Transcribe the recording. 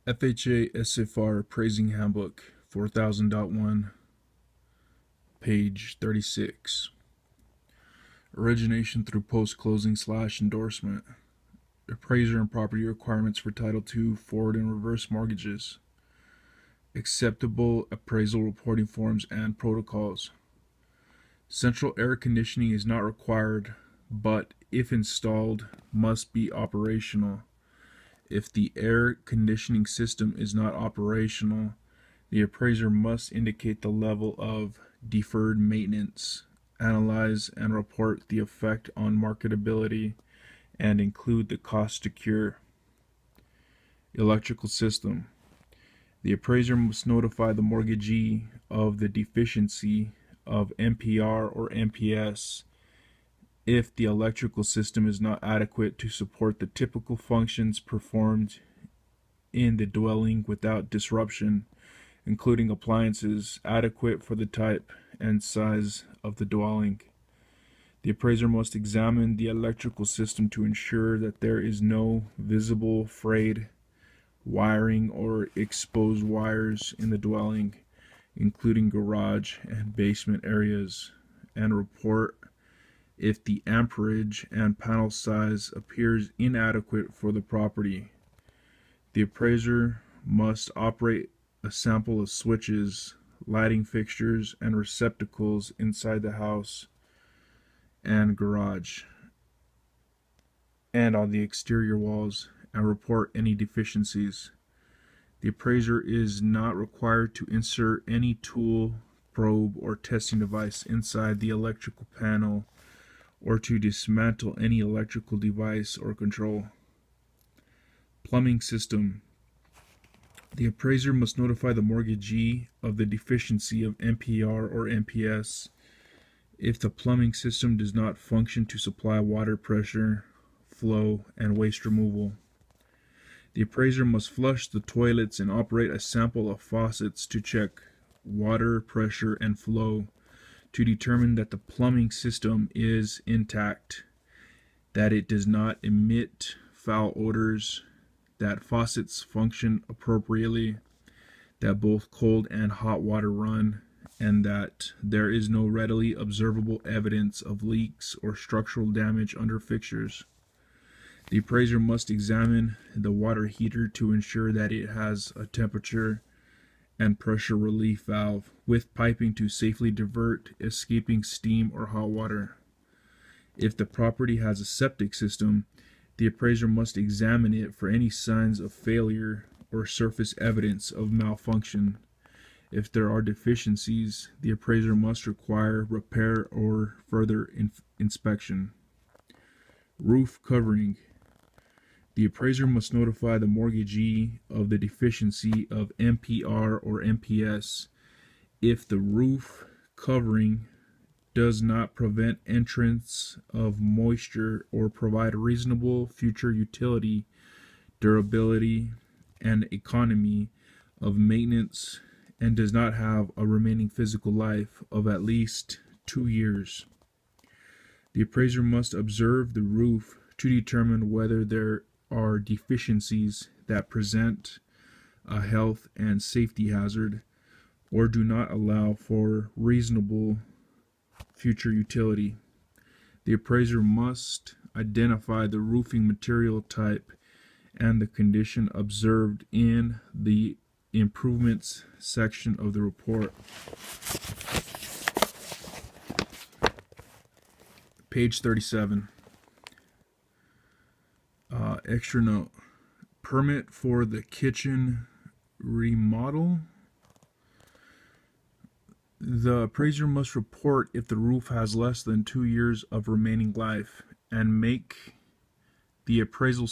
FHA SFR Appraising Handbook 4000.1, page 36. Origination through post-closing / endorsement. Appraiser and property requirements for Title II forward and reverse mortgages. Acceptable appraisal reporting forms and protocols. Central air conditioning is not required, but if installed, must be operational. If the air conditioning system is not operational, the appraiser must indicate the level of deferred maintenance, analyze and report the effect on marketability, and include the cost to cure. Electrical system. The appraiser must notify the mortgagee of the deficiency of MPR or MPS if the electrical system is not adequate to support the typical functions performed in the dwelling without disruption, including appliances adequate for the type and size of the dwelling. The appraiser must examine the electrical system to ensure that there is no visible frayed wiring or exposed wires in the dwelling, including garage and basement areas, and report if the amperage and panel size appears inadequate for the property. The appraiser must operate a sample of switches, lighting fixtures, and receptacles inside the house and garage and on the exterior walls and report any deficiencies. The appraiser is not required to insert any tool, probe, or testing device inside the electrical panel or to dismantle any electrical device or control. Plumbing system. The appraiser must notify the mortgagee of the deficiency of MPR or MPS if the plumbing system does not function to supply water pressure, flow, and waste removal. The appraiser must flush the toilets and operate a sample of faucets to check water pressure and flow to determine that the plumbing system is intact, that it does not emit foul odors, that faucets function appropriately, that both cold and hot water run, and that there is no readily observable evidence of leaks or structural damage under fixtures. The appraiser must examine the water heater to ensure that it has a temperature and pressure relief valve with piping to safely divert escaping steam or hot water. If the property has a septic system, the appraiser must examine it for any signs of failure or surface evidence of malfunction. If there are deficiencies, the appraiser must require repair or further inspection. Roof covering. The appraiser must notify the mortgagee of the deficiency of MPR or MPS if the roof covering does not prevent entrance of moisture or provide reasonable future utility, durability, and economy of maintenance, and does not have a remaining physical life of at least 2 years. The appraiser must observe the roof to determine whether there are deficiencies that present a health and safety hazard or do not allow for reasonable future utility. The appraiser must identify the roofing material type and the condition observed in the improvements section of the report. Page 37. Extra note. Permit for the kitchen remodel. The appraiser must report if the roof has less than 2 years of remaining life and make the appraisal